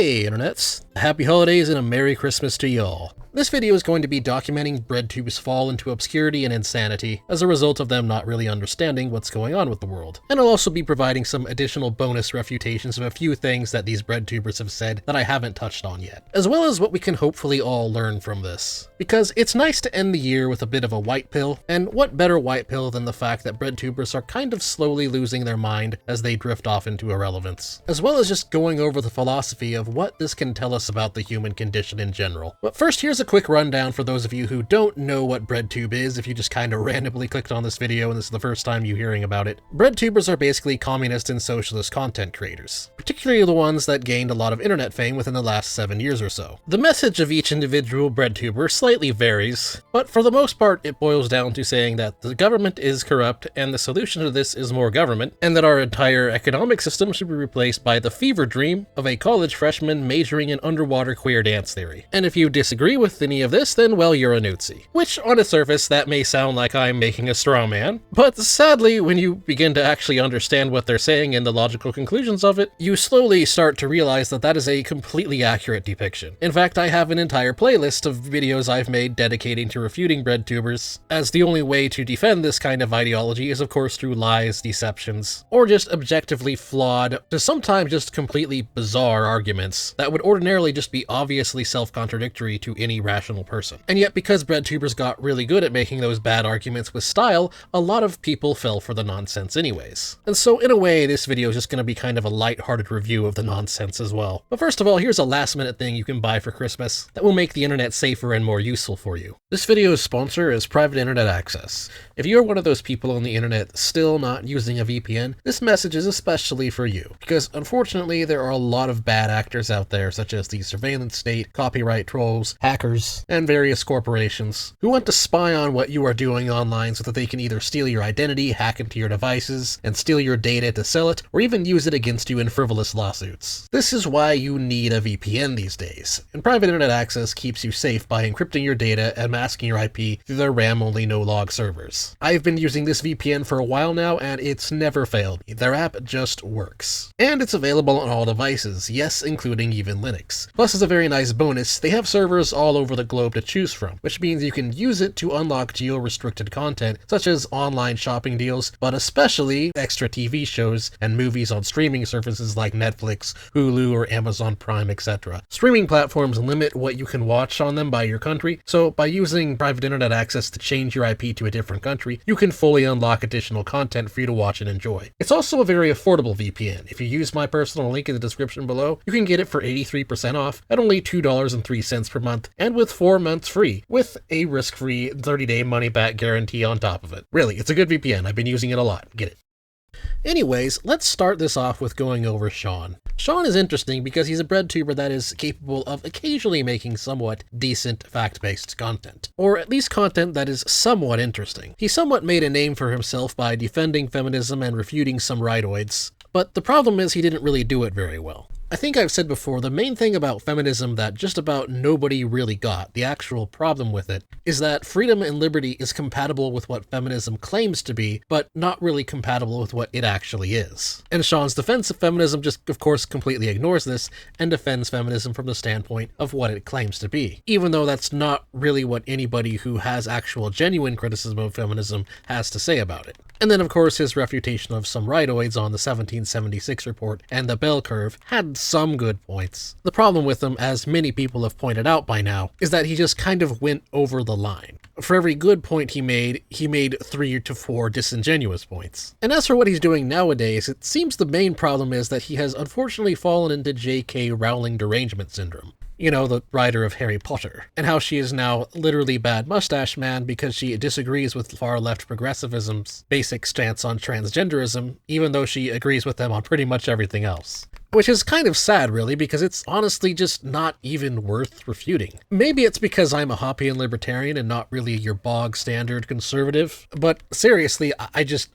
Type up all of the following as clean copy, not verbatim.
Hey internets, happy holidays and a Merry Christmas to y'all. This video is going to be documenting Breadtube's fall into obscurity and insanity as a result of them not really understanding what's going on with the world. And I'll also be providing some additional bonus refutations of a few things that these Breadtubers have said that I haven't touched on yet, as well as what we can hopefully all learn from this. Because it's nice to end the year with a bit of a white pill, and what better white pill than the fact that Breadtubers are kind of slowly losing their mind as they drift off into irrelevance, as well as just going over the philosophy of what this can tell us about the human condition in general. But first, here's a quick rundown for those of you who don't know what Breadtube is if you just kind of randomly clicked on this video and this is the first time you're hearing about it. Breadtubers are basically communist and socialist content creators, particularly the ones that gained a lot of internet fame within the last 7 years or so. The message of each individual Breadtuber slightly varies, but for the most part it boils down to saying that the government is corrupt and the solution to this is more government, and that our entire economic system should be replaced by the fever dream of a college freshman majoring in underwater queer dance theory. And if you disagree with any of this, then well, you're a Newtsie. Which, on its surface, that may sound like I'm making a straw man, but sadly, when you begin to actually understand what they're saying and the logical conclusions of it, you slowly start to realize that that is a completely accurate depiction. In fact, I have an entire playlist of videos I've made dedicating to refuting Breadtubers, as the only way to defend this kind of ideology is of course through lies, deceptions, or just objectively flawed, to sometimes just completely bizarre arguments that would ordinarily just be obviously self-contradictory to any rational person. And yet, because Breadtubers got really good at making those bad arguments with style, a lot of people fell for the nonsense anyways. And so in a way, this video is just going to be kind of a light-hearted review of the nonsense as well. But first of all, here's a last-minute thing you can buy for Christmas that will make the internet safer and more useful for you. This video's sponsor is private internet access. If you're one of those people on the internet still not using a VPN, this message is especially for you, because unfortunately there are a lot of bad actors out there, such as the surveillance state, copyright trolls, hackers, and various corporations who want to spy on what you are doing online so that they can either steal your identity, hack into your devices, and steal your data to sell it, or even use it against you in frivolous lawsuits. This is why you need a VPN these days, and private internet access keeps you safe by encrypting your data and masking your IP through their RAM-only no-log servers. I've been using this VPN for a while now, and it's never failed me. Their app just works. And it's available on all devices, yes, including even Linux. Plus, as a very nice bonus, they have servers all over the globe to choose from, which means you can use it to unlock geo-restricted content, such as online shopping deals, but especially extra TV shows and movies on streaming services like Netflix, Hulu, or Amazon Prime, etc. Streaming platforms limit what you can watch on them by your country, so by using private internet access to change your IP to a different country, you can fully unlock additional content for you to watch and enjoy. It's also a very affordable VPN. If you use my personal link in the description below, you can get it for 83% off at only $2.03 per month, and with 4 months free, with a risk-free 30-day money-back guarantee on top of it. Really, it's a good VPN. I've been using it a lot. Get it. Anyways, let's start this off with going over Sean. Sean is interesting because he's a Breadtuber that is capable of occasionally making somewhat decent fact-based content, or at least content that is somewhat interesting. He somewhat made a name for himself by defending feminism and refuting some rightoids, but the problem is he didn't really do it very well. I think I've said before, the main thing about feminism that just about nobody really got, the actual problem with it, is that freedom and liberty is compatible with what feminism claims to be, but not really compatible with what it actually is. And Sean's defense of feminism just, of course, completely ignores this and defends feminism from the standpoint of what it claims to be, even though that's not really what anybody who has actual genuine criticism of feminism has to say about it. And then, of course, his refutation of some rightoids on the 1776 report and the bell curve had some good points. The problem with them, as many people have pointed out by now, is that he just kind of went over the line. For every good point he made 3 to 4 disingenuous points. And as for what he's doing nowadays, it seems the main problem is that he has unfortunately fallen into J.K. Rowling derangement syndrome. You know, the writer of Harry Potter, and how she is now literally bad mustache man because she disagrees with far-left progressivism's basic stance on transgenderism, even though she agrees with them on pretty much everything else. Which is kind of sad, really, because it's honestly just not even worth refuting. Maybe it's because I'm a Hoppian libertarian and not really your bog standard conservative, but seriously, I just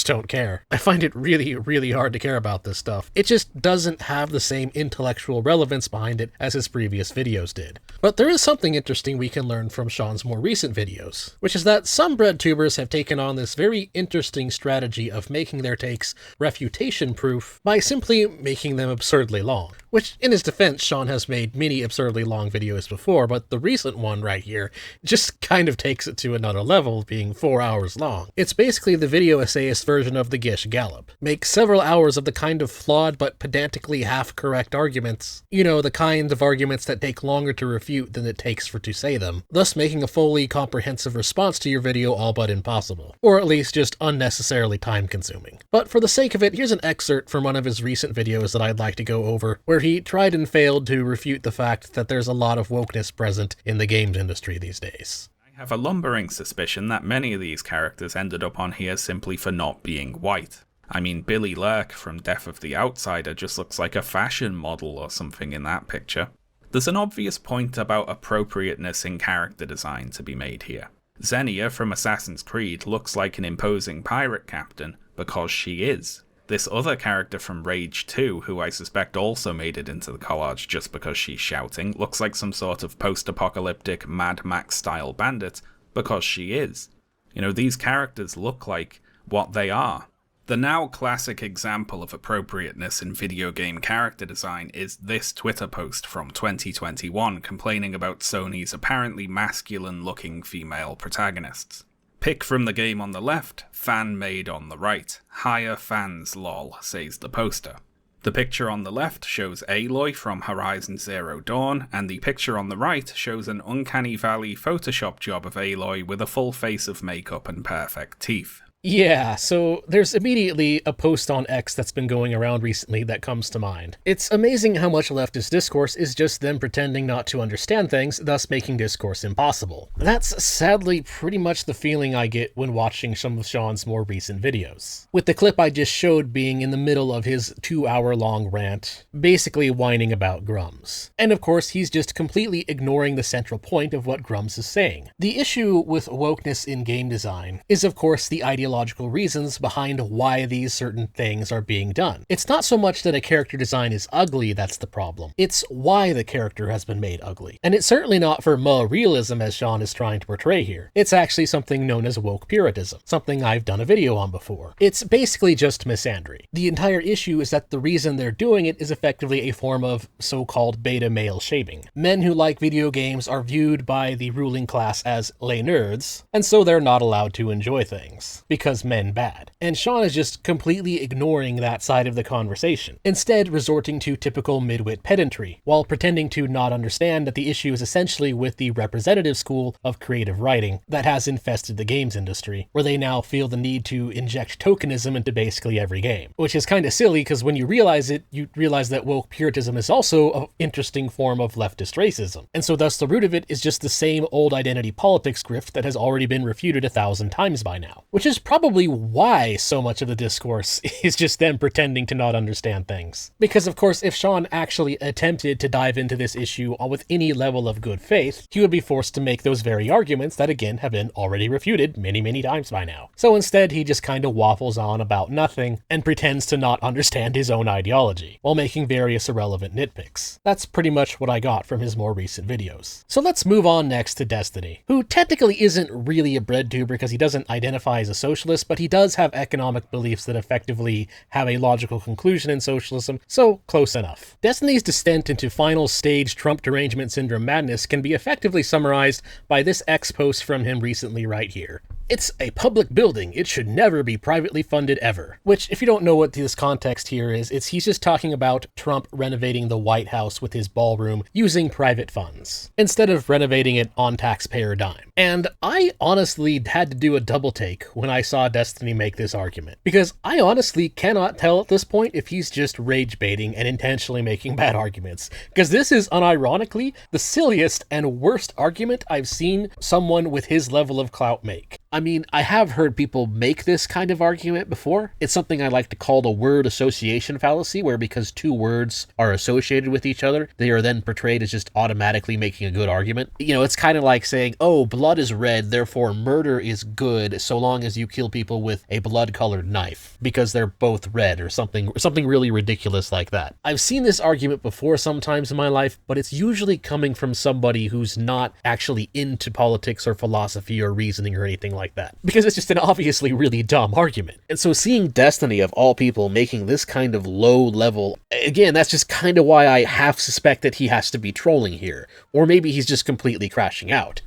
don't care. I find it really, really hard to care about this stuff. It just doesn't have the same intellectual relevance behind it as his previous videos did. But there is something interesting we can learn from Sean's more recent videos, which is that some Breadtubers have taken on this very interesting strategy of making their takes refutation-proof by simply making them absurdly long, Which, in his defense, Sean has made many absurdly long videos before, but the recent one right here just kind of takes it to another level, being 4 hours long. It's basically the video essayist version of the Gish Gallop. Make several hours of the kind of flawed but pedantically half-correct arguments. You know, the kind of arguments that take longer to refute than it takes to say them, thus making a fully comprehensive response to your video all but impossible. Or at least just unnecessarily time-consuming. But for the sake of it, here's an excerpt from one of his recent videos that I'd like to go over, where he tried and failed to refute the fact that there's a lot of wokeness present in the games industry these days. I have a lumbering suspicion that many of these characters ended up on here simply for not being white. I mean, Billy Lurk from Death of the Outsider just looks like a fashion model or something in that picture. There's an obvious point about appropriateness in character design to be made here. Xenia from Assassin's Creed looks like an imposing pirate captain because she is. This other character from Rage 2, who I suspect also made it into the collage just because she's shouting, looks like some sort of post-apocalyptic Mad Max-style bandit because she is. You know, these characters look like what they are. The now classic example of appropriateness in video game character design is this Twitter post from 2021 complaining about Sony's apparently masculine-looking female protagonists. Pick from the game on the left, fan made on the right. Hire fans lol, says the poster. The picture on the left shows Aloy from Horizon Zero Dawn, and the picture on the right shows an Uncanny Valley Photoshop job of Aloy with a full face of makeup and perfect teeth. Yeah, so there's immediately a post on X that's been going around recently that comes to mind. It's amazing how much leftist discourse is just them pretending not to understand things, thus making discourse impossible. That's sadly pretty much the feeling I get when watching some of Sean's more recent videos. With the clip I just showed being in the middle of his 2-hour-long rant, basically whining about Grums. And of course, he's just completely ignoring the central point of what Grums is saying. The issue with wokeness in game design is of course the ideological reasons behind why these certain things are being done. It's not so much that a character design is ugly that's the problem. It's why the character has been made ugly. And it's certainly not for realism as Sean is trying to portray here. It's actually something known as woke puritanism, something I've done a video on before. It's basically just misandry. The entire issue is that the reason they're doing it is effectively a form of so-called beta male shaming. Men who like video games are viewed by the ruling class as les nerds, and so they're not allowed to enjoy things. Because men bad. And Sean is just completely ignoring that side of the conversation, instead resorting to typical midwit pedantry, while pretending to not understand that the issue is essentially with the representative school of creative writing that has infested the games industry, where they now feel the need to inject tokenism into basically every game. Which is kind of silly, because when you realize it, you realize that woke puritanism is also an interesting form of leftist racism. And so thus the root of it is just the same old identity politics grift that has already been refuted 1,000 times by now. Which is probably why so much of the discourse is just them pretending to not understand things. Because of course, if Sean actually attempted to dive into this issue with any level of good faith, he would be forced to make those very arguments that again have been already refuted many times by now. So instead, he just kind of waffles on about nothing and pretends to not understand his own ideology, while making various irrelevant nitpicks. That's pretty much what I got from his more recent videos. So let's move on next to Destiny, who technically isn't really a breadtuber because he doesn't identify as a socialist, but he does have economic beliefs that effectively have a logical conclusion in socialism, so close enough. Destiny's descent into final stage Trump derangement syndrome madness can be effectively summarized by this X post from him recently right here. It's a public building. It should never be privately funded ever. Which, if you don't know what this context here is, he's just talking about Trump renovating the White House with his ballroom using private funds, instead of renovating it on taxpayer dime. And I honestly had to do a double take when I saw Destiny make this argument, because I honestly cannot tell at this point if he's just rage baiting and intentionally making bad arguments, because this is unironically the silliest and worst argument I've seen someone with his level of clout make. I mean, I have heard people make this kind of argument before. It's something I like to call the word association fallacy, where because two words are associated with each other, they are then portrayed as just automatically making a good argument. You know, it's kind of like saying, oh, blood is red, therefore murder is good so long as you kill people with a blood-colored knife, because they're both red, or something really ridiculous like that. I've seen this argument before sometimes in my life, but it's usually coming from somebody who's not actually into politics or philosophy or reasoning or anything like like that, because it's just an obviously really dumb argument. And so seeing Destiny, of all people, making this kind of low level, again, that's just kind of why I half suspect that he has to be trolling here, or maybe he's just completely crashing out.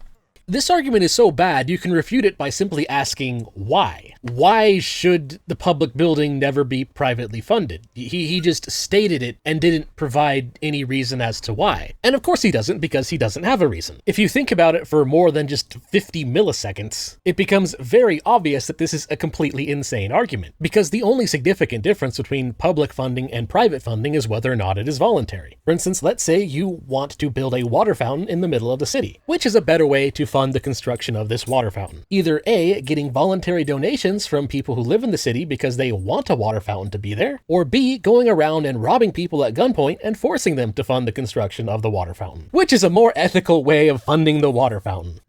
This argument is so bad, you can refute it by simply asking why. Why should the public building never be privately funded? He just stated it and didn't provide any reason as to why. And of course he doesn't, because he doesn't have a reason. If you think about it for more than just 50 milliseconds, it becomes very obvious that this is a completely insane argument, because the only significant difference between public funding and private funding is whether or not it is voluntary. For instance, let's say you want to build a water fountain in the middle of the city. Which is a better way to fund the construction of this water fountain? Either A, getting voluntary donations from people who live in the city because they want a water fountain to be there, or B, going around and robbing people at gunpoint and forcing them to fund the construction of the water fountain. Which is a more ethical way of funding the water fountain?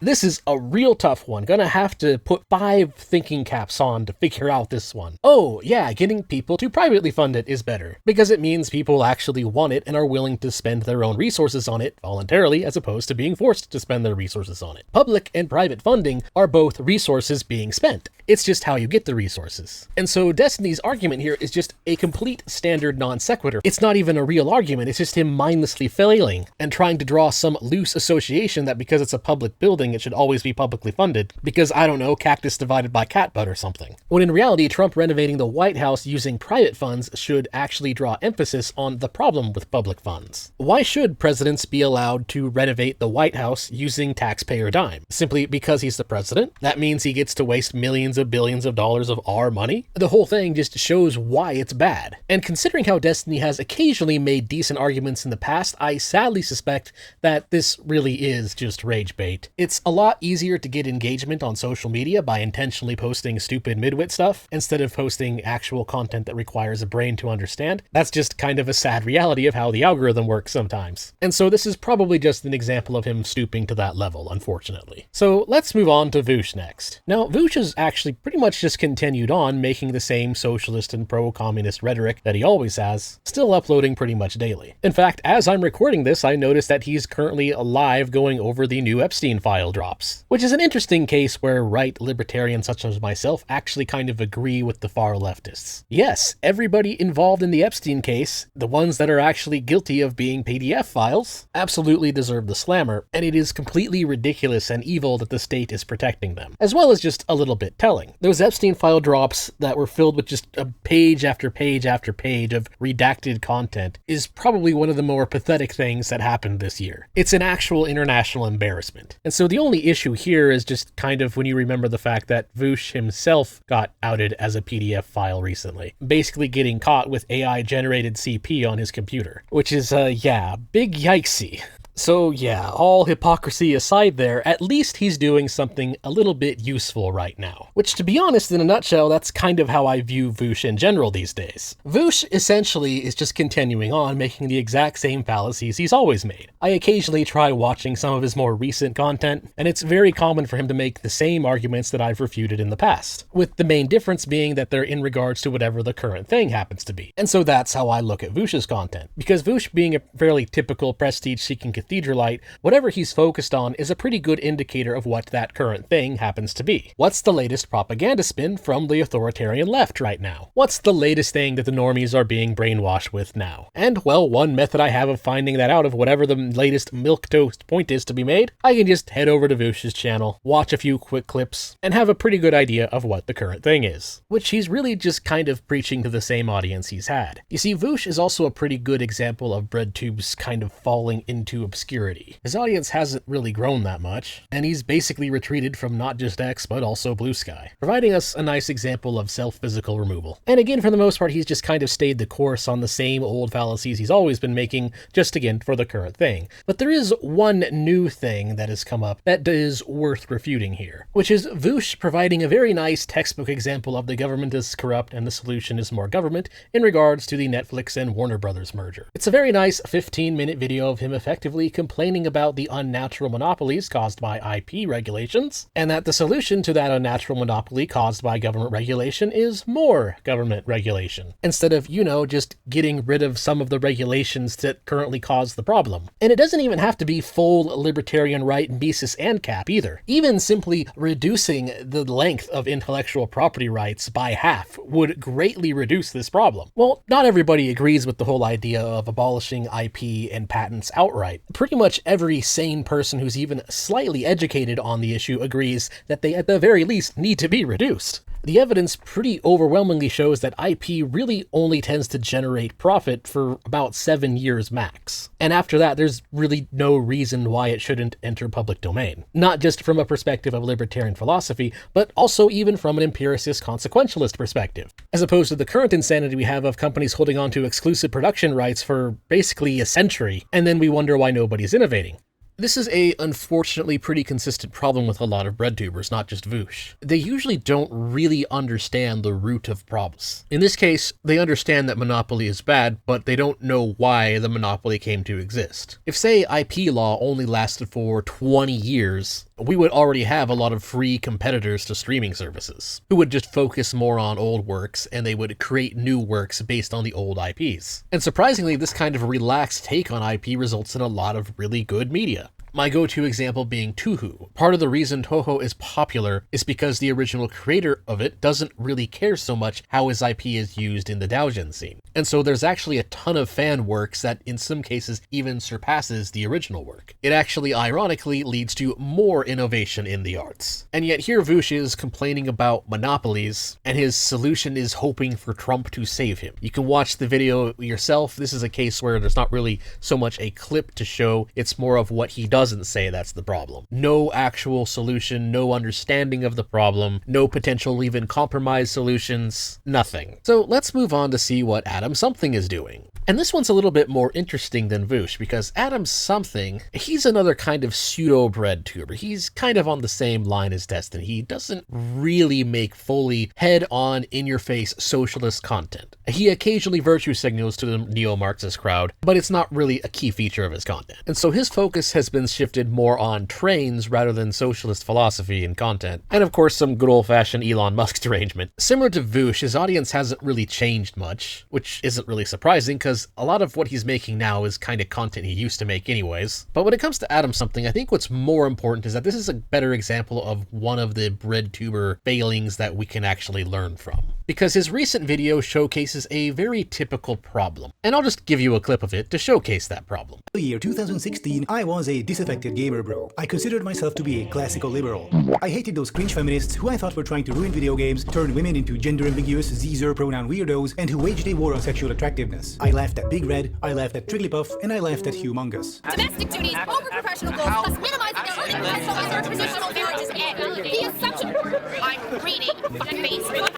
This is a real tough one. Gonna have to put 5 thinking caps on to figure out this one. Oh yeah, getting people to privately fund it is better, because it means people actually want it and are willing to spend their own resources on it voluntarily, as opposed to being forced to spend their resources on it. Public and private funding are both resources being spent. It's just how you get the resources. And so Destiny's argument here is just a complete standard non sequitur. It's not even a real argument, it's just him mindlessly flailing and trying to draw some loose association that because it's a public building, it should always be publicly funded, because, I don't know, cactus divided by cat butt or something. When in reality, Trump renovating the White House using private funds should actually draw emphasis on the problem with public funds. Why should presidents be allowed to renovate the White House using taxpayer dime? Simply because he's the president? That means he gets to waste millions of billions of dollars of our money? The whole thing just shows why it's bad. And considering how Destiny has occasionally made decent arguments in the past, I sadly suspect that this really is just rage bait. It's a lot easier to get engagement on social media by intentionally posting stupid midwit stuff instead of posting actual content that requires a brain to understand. That's just kind of a sad reality of how the algorithm works sometimes. And so this is probably just an example of him stooping to that level, unfortunately. So let's move on to Voosh next. Now, Voosh has actually pretty much just continued on making the same socialist and pro-communist rhetoric that he always has, still uploading pretty much daily. In fact, as I'm recording this, I noticed that he's currently live going over the new Epstein file drops, which is an interesting case where right libertarians such as myself actually kind of agree with the far leftists. Yes, everybody involved in the Epstein case, the ones that are actually guilty of being PDF files, absolutely deserve the slammer, and it is completely ridiculous and evil that the state is protecting them, as well as just a little bit telling. Those Epstein file drops that were filled with just a page after page after page of redacted content is probably one of the more pathetic things that happened this year. It's an actual international embarrassment. And so the only issue here is just kind of when you remember the fact that Voosh himself got outed as a PDF file recently, basically getting caught with AI-generated CP on his computer, which is, yeah, big yikesy. So yeah, all hypocrisy aside there, at least he's doing something a little bit useful right now. Which, to be honest, in a nutshell, that's kind of how I view Voosh in general these days. Voosh essentially is just continuing on making the exact same fallacies he's always made. I occasionally try watching some of his more recent content, and it's very common for him to make the same arguments that I've refuted in the past, with the main difference being that they're in regards to whatever the current thing happens to be. And so that's how I look at Voosh's content. Because Voosh, being a fairly typical prestige-seeking cathedralite, whatever he's focused on is a pretty good indicator of what that current thing happens to be. What's the latest propaganda spin from the authoritarian left right now? What's the latest thing that the normies are being brainwashed with now? And, well, one method I have of finding that out, of whatever the latest milquetoast point is to be made, I can just head over to Voosh's channel, watch a few quick clips, and have a pretty good idea of what the current thing is. Which he's really just kind of preaching to the same audience he's had. You see, Voosh is also a pretty good example of Breadtube's kind of falling into obscurity. His audience hasn't really grown that much, and he's basically retreated from not just X, but also Blue Sky, providing us a nice example of self-physical removal. And again, for the most part, he's just kind of stayed the course on the same old fallacies he's always been making, just again for the current thing. But there is one new thing that has come up that is worth refuting here, which is Voosh providing a very nice textbook example of the government is corrupt and the solution is more government in regards to the Netflix and Warner Brothers merger. It's a very nice 15-minute video of him effectively basically complaining about the unnatural monopolies caused by IP regulations, and that the solution to that unnatural monopoly caused by government regulation is more government regulation, instead of, just getting rid of some of the regulations that currently cause the problem. And it doesn't even have to be full libertarian right Mises ANCAP either. Even simply reducing the length of intellectual property rights by half would greatly reduce this problem. Well, not everybody agrees with the whole idea of abolishing IP and patents outright. Pretty much every sane person who's even slightly educated on the issue agrees that they at the very least need to be reduced. The evidence pretty overwhelmingly shows that IP really only tends to generate profit for about 7 years max. And after that, there's really no reason why it shouldn't enter public domain. Not just from a perspective of libertarian philosophy, but also even from an empiricist consequentialist perspective. As opposed to the current insanity we have of companies holding on to exclusive production rights for basically a century, and then we wonder why nobody's innovating. This is a unfortunately pretty consistent problem with a lot of breadtubers, not just Voosh. They usually don't really understand the root of problems. In this case, they understand that monopoly is bad, but they don't know why the monopoly came to exist. If, say, IP law only lasted for 20 years, we would already have a lot of free competitors to streaming services, who would just focus more on old works, and they would create new works based on the old IPs. And surprisingly, this kind of relaxed take on IP results in a lot of really good media. My go-to example being Touhou. Part of the reason Touhou is popular is because the original creator of it doesn't really care so much how his IP is used in the doujin scene. And so there's actually a ton of fan works that in some cases even surpasses the original work. It actually ironically leads to more innovation in the arts. And yet here Voosh is complaining about monopolies, and his solution is hoping for Trump to save him. You can watch the video yourself. This is a case where there's not really so much a clip to show, it's more of what he doesn't say that's the problem. No actual solution, no understanding of the problem, no potential even compromise solutions, nothing. So let's move on to see what Adam Something is doing. And this one's a little bit more interesting than Voosh, because Adam Something, he's another kind of pseudo-breadtuber. He's kind of on the same line as Destiny. He doesn't really make fully head-on, in-your-face socialist content. He occasionally virtue signals to the neo-Marxist crowd, but it's not really a key feature of his content. And so his focus has been shifted more on trains rather than socialist philosophy and content. And of course, some good old-fashioned Elon Musk derangement. Similar to Voosh, his audience hasn't really changed much, which isn't really surprising, because a lot of what he's making now is kind of content he used to make anyways. But when it comes to Adam Something, I think what's more important is that this is a better example of one of the breadtuber failings that we can actually learn from. Because his recent video showcases a very typical problem. And I'll just give you a clip of it to showcase that problem. The year 2016, I was a disaffected gamer bro. I considered myself to be a classical liberal. I hated those cringe feminists who I thought were trying to ruin video games, turn women into gender-ambiguous Z-zer pronoun weirdos, and who waged a war on sexual attractiveness. I laughed at Big Red, I laughed at Trigglypuff, and I laughed at Humongous. Domestic duties over professional goals, thus minimizing their earning potential as our traditional marriages end. The assumption... I'm reading fucking Facebook.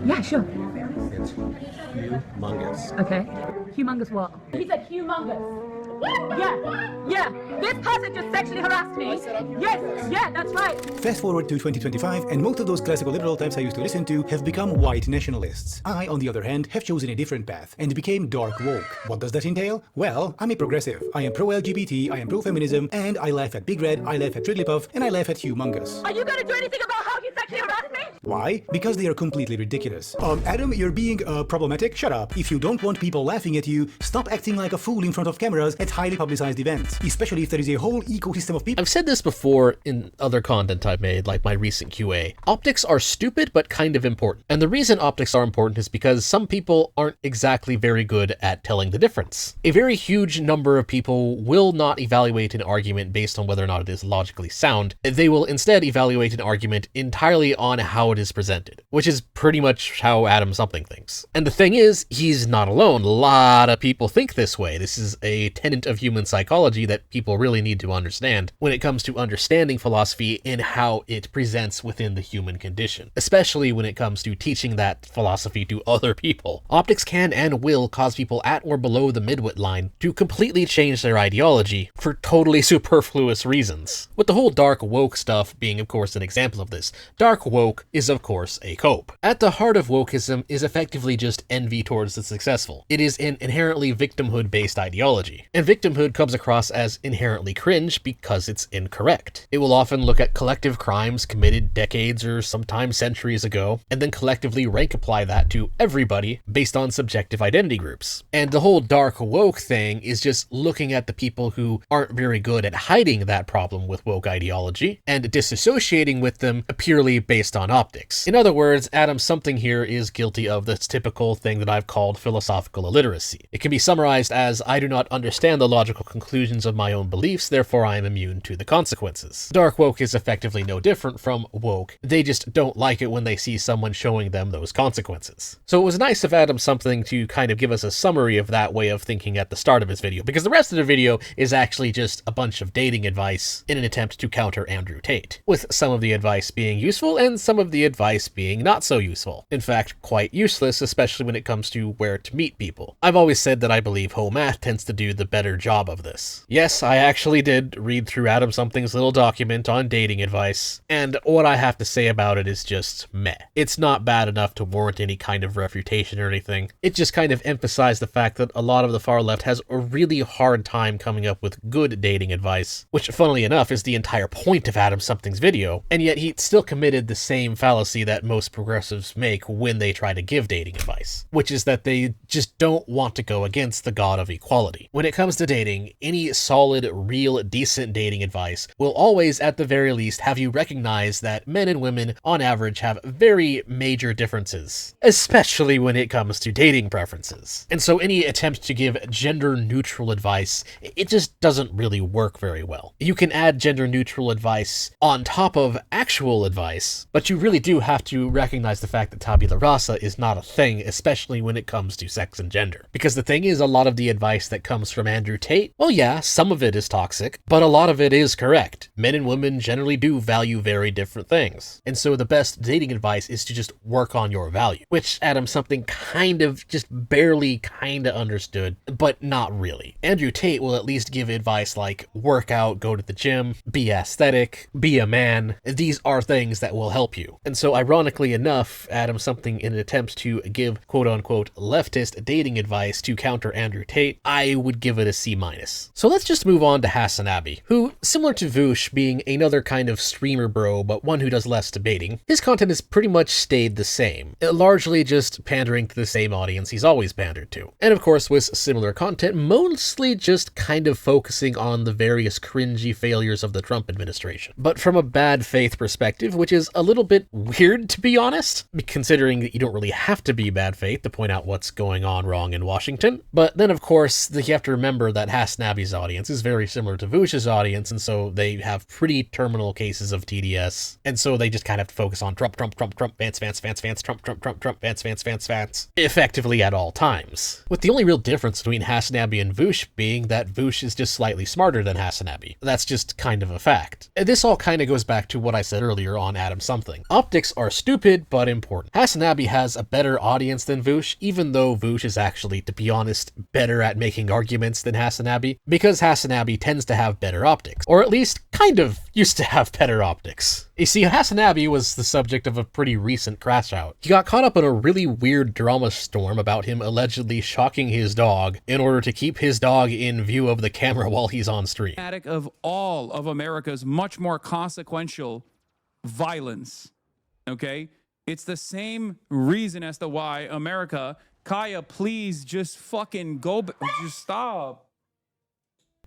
Yeah, sure. It's humongous. Okay. Humongous what? He said humongous. Yeah. This person just sexually harassed me. Yes, yeah, that's right. Fast forward to 2025, and most of those classical liberal types I used to listen to have become white nationalists. I, on the other hand, have chosen a different path and became dark woke. What does that entail? Well, I'm a progressive. I am pro-LGBT, I am pro-feminism, and I laugh at Big Red, I laugh at Trigglypuff, and I laugh at Humongous. Are you gonna do anything about how you sexually harassed me? Why? Because they are completely ridiculous. Adam, you're being problematic? Shut up. If you don't want people laughing at you, stop acting like a fool in front of cameras at highly publicized events, especially if there is a whole ecosystem of people. I've said this before in other content I've made, like my recent QA. Optics are stupid, but kind of important. And the reason optics are important is because some people aren't exactly very good at telling the difference. A very huge number of people will not evaluate an argument based on whether or not it is logically sound. They will instead evaluate an argument entirely on how it is presented, which is pretty much how Adam Something thinks. And the thing is, he's not alone. A lot of people think this way. This is a tenet of human psychology that people really need to understand when it comes to understanding philosophy and how it presents within the human condition, especially when it comes to teaching that philosophy to other people. Optics can and will cause people at or below the midwit line to completely change their ideology for totally superfluous reasons. With the whole dark woke stuff being, of course, an example of this. Dark woke is, of course, a cope. At the heart of wokeism is effectively effectively just envy towards the successful. It is an inherently victimhood-based ideology, and victimhood comes across as inherently cringe because it's incorrect. It will often look at collective crimes committed decades or sometimes centuries ago, and then collectively rank apply that to everybody based on subjective identity groups. And the whole dark woke thing is just looking at the people who aren't very good at hiding that problem with woke ideology and disassociating with them purely based on optics. In other words, Adam Something here is guilty of this typical thing that I've called philosophical illiteracy. It can be summarized as, I do not understand the logical conclusions of my own beliefs, therefore I am immune to the consequences. Dark woke is effectively no different from woke. They just don't like it when they see someone showing them those consequences. So it was nice of Adam Something to kind of give us a summary of that way of thinking at the start of his video, because the rest of the video is actually just a bunch of dating advice in an attempt to counter Andrew Tate, with some of the advice being useful and some of the advice being not so useful. In fact, quite useless, especially when it comes to where to meet people. I've always said that I believe Math tends to do the better job of this. Yes, I actually did read through Adam Something's little document on dating advice, and what I have to say about it is just meh. It's not bad enough to warrant any kind of refutation or anything. It just kind of emphasized the fact that a lot of the far left has a really hard time coming up with good dating advice, which funnily enough is the entire point of Adam Something's video, and yet he still committed the same fallacy that most progressives make when they try to give dating advice, which is that they just don't want to go against the god of equality. When it comes to dating, any solid, real, decent dating advice will always, at the very least, have you recognize that men and women, on average, have very major differences, especially when it comes to dating preferences. And so any attempt to give gender-neutral advice, it just doesn't really work very well. You can add gender-neutral advice on top of actual advice, but you really do have to recognize the fact that tabula rasa is not a thing, especially when it comes to sex and gender. Because the thing is, a lot of the advice that comes from Andrew Tate, well yeah, some of it is toxic, but a lot of it is correct. Men and women generally do value very different things. And so the best dating advice is to just work on your value, which Adam Something kind of just barely kinda understood, but not really. Andrew Tate will at least give advice like work out, go to the gym, be aesthetic, be a man. These are things that will help you. And so ironically enough, Adam Something, in an attempt to give quote-unquote leftist dating advice to counter Andrew Tate, I would give it a C-. So let's just move on to Hasanabi, who, similar to Voosh being another kind of streamer bro, but one who does less debating, his content has pretty much stayed the same, largely just pandering to the same audience he's always pandered to. And of course with similar content, mostly just kind of focusing on the various cringy failures of the Trump administration. But from a bad faith perspective, which is a little bit weird to be honest, considering that you don't really have to be bad faith to point out what's going on wrong in Washington. But then of course, you have to remember that Hasanabi's audience is very similar to Voosh's audience, and so they have pretty terminal cases of TDS, and so they just kind of have to focus on Trump, Trump, Trump, Trump, Vance, Vance, Vance, Vance, Trump, Trump, Trump, Trump, Vance, Vance, Vance, Vance, effectively at all times. With the only real difference between Hasanabi and Voosh being that Voosh is just slightly smarter than Hasanabi. That's just kind of a fact. And this all kind of goes back to what I said earlier on Adam Something. Optics are stupid, but important. Hasanabi has a better audience than Voosh, even though Voosh is actually, to be honest, better at making arguments than Hasanabi, because Hasanabi tends to have better optics, or at least kind of used to have better optics. You see, Hasanabi was the subject of a pretty recent crash out. He got caught up in a really weird drama storm about him allegedly shocking his dog in order to keep his dog in view of the camera while he's on stream. Of all of America's much more consequential violence, okay? It's the same reason as to why America, Kaya, please just fucking go, just stop.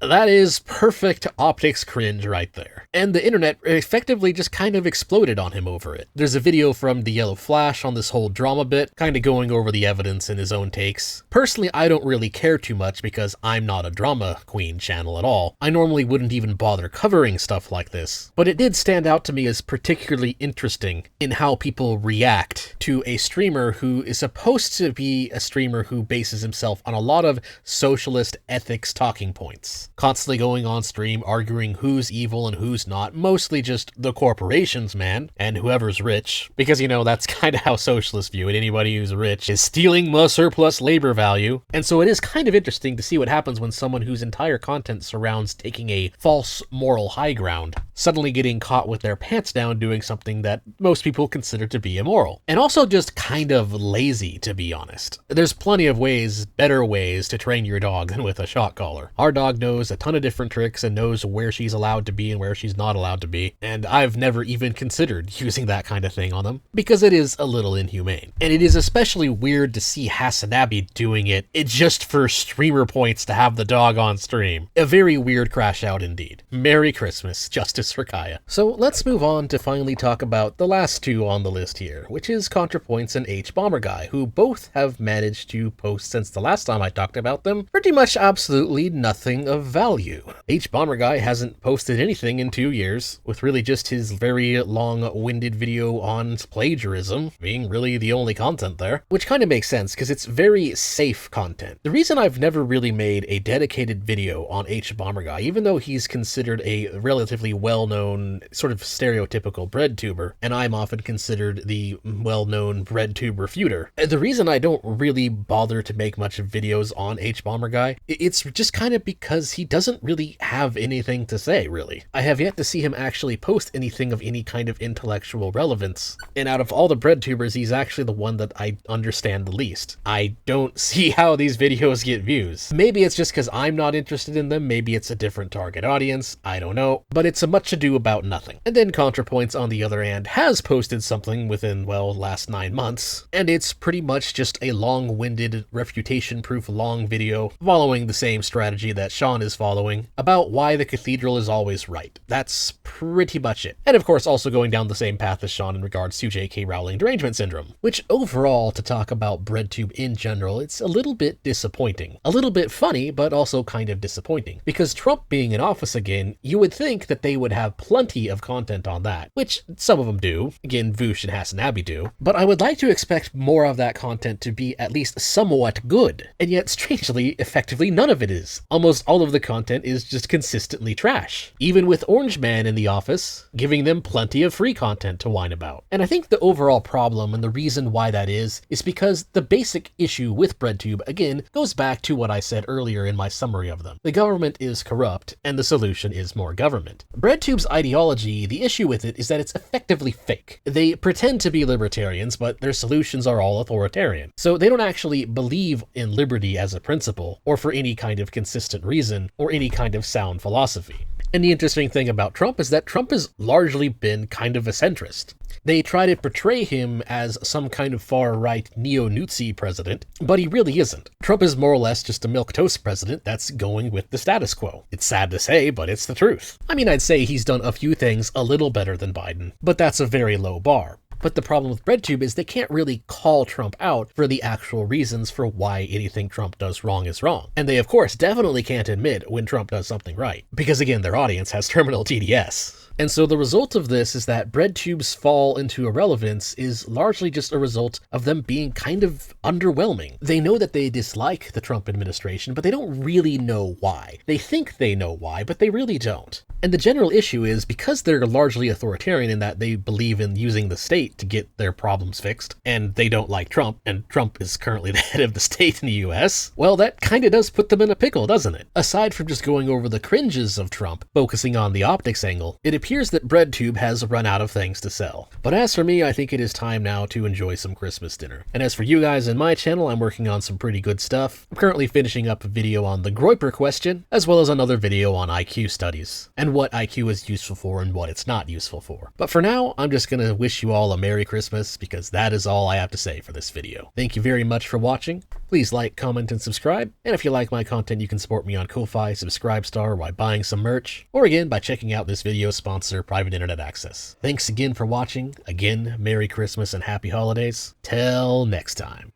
That is perfect optics cringe right there. And the internet effectively just kind of exploded on him over it. There's a video from the Yellow Flash on this whole drama bit, kind of going over the evidence in his own takes. Personally, I don't really care too much because I'm not a drama queen channel at all. I normally wouldn't even bother covering stuff like this. But it did stand out to me as particularly interesting in how people react to a streamer who is supposed to be a streamer who bases himself on a lot of socialist ethics talking points. constantly going on stream arguing who's evil and who's not, mostly just the corporations, man, and whoever's rich, because, you know, that's kind of how socialists view it. Anybody who's rich is stealing the surplus labor value. And so it is kind of interesting to see what happens when someone whose entire content surrounds taking a false moral high ground suddenly getting caught with their pants down doing something that most people consider to be immoral. And also just kind of lazy, to be honest. There's plenty of ways, better ways, to train your dog than with a shock collar. Our dog knows a ton of different tricks and knows where she's allowed to be and where she's not allowed to be, and I've never even considered using that kind of thing on them, because it is a little inhumane. And it is especially weird to see Hasanabi doing it just for streamer points to have the dog on stream. A very weird crash out indeed. Merry Christmas, Justice for Kaya. So let's move on to finally talk about the last two on the list here, which is ContraPoints and H-Bomber-Guy, who both have managed to post since the last time I talked about them pretty much absolutely nothing of value. H-Bomber-Guy hasn't posted anything in 2 years, with really just his very long-winded video on plagiarism being really the only content there, which kind of makes sense because it's very safe content. The reason I've never really made a dedicated video on H-Bomber-Guy, even though he's considered a relatively well-known, sort of stereotypical breadtuber, and I'm often considered the well-known breadtube refuter, the reason I don't really bother to make much of videos on H-Bomber-Guy, it's just kind of because he doesn't really have anything to say, really. I have yet to see him actually post anything of any kind of intellectual relevance, and out of all the breadtubers, he's actually the one that I understand the least. I don't see how these videos get views. Maybe it's just because I'm not interested in them, maybe it's a different target audience, I don't know, but it's a much ado about nothing. And then ContraPoints, on the other hand, has posted something within, well, last 9 months, and it's pretty much just a long-winded, refutation-proof long video following the same strategy that Sean is following about why the cathedral is always right. That's pretty much it. And of course also going down the same path as Sean in regards to J.K. Rowling derangement syndrome, which overall, to talk about Breadtube in general, it's a little bit disappointing. A little bit funny, but also kind of disappointing. Because Trump being in office again, you would think that they would have plenty of content on that, which some of them do. Again, Voosh and Hasanabi do. But I would like to expect more of that content to be at least somewhat good. And yet, strangely, effectively none of it is. Almost all of the content is just consistently trash. Even with Orange Man in the office, giving them plenty of free content to whine about. And I think the overall problem and the reason why that is because the basic issue with Breadtube, again, goes back to what I said earlier in my summary of them. The government is corrupt, and the solution is more government. Breadtube's ideology, the issue with it is that it's effectively fake. They pretend to be libertarians, but their solutions are all authoritarian. So they don't actually believe in liberty as a principle, or for any kind of consistent reason, or any kind of sound philosophy. And the interesting thing about Trump is that Trump has largely been kind of a centrist. They try to portray him as some kind of far-right neo-Nazi president, but he really isn't. Trump is more or less just a milquetoast president that's going with the status quo. It's sad to say, but it's the truth. I mean, I'd say he's done a few things a little better than Biden, but that's a very low bar. But the problem with Breadtube is they can't really call Trump out for the actual reasons for why anything Trump does wrong is wrong. And they, of course, definitely can't admit when Trump does something right, because again, their audience has terminal TDS. And so the result of this is that Breadtube's fall into irrelevance is largely just a result of them being kind of underwhelming. They know that they dislike the Trump administration, but they don't really know why. They think they know why, but they really don't. And the general issue is because they're largely authoritarian in that they believe in using the state to get their problems fixed, and they don't like Trump, and Trump is currently the head of the state in the US, well, that kind of does put them in a pickle, doesn't it? Aside from just going over the cringes of Trump, focusing on the optics angle, it appears that Breadtube has run out of things to sell. But as for me, I think it is time now to enjoy some Christmas dinner. And as for you guys in my channel, I'm working on some pretty good stuff. I'm currently finishing up a video on the Groyper question, as well as another video on IQ studies, and what IQ is useful for and what it's not useful for. But for now, I'm just gonna wish you all a Merry Christmas, because that is all I have to say for this video. Thank you very much for watching. Please like, comment, and subscribe. And if you like my content, you can support me on Ko-Fi, Subscribestar, by buying some merch, or again, by checking out this video's sponsor, Private Internet Access. Thanks again for watching. Again, Merry Christmas and Happy Holidays. Till next time.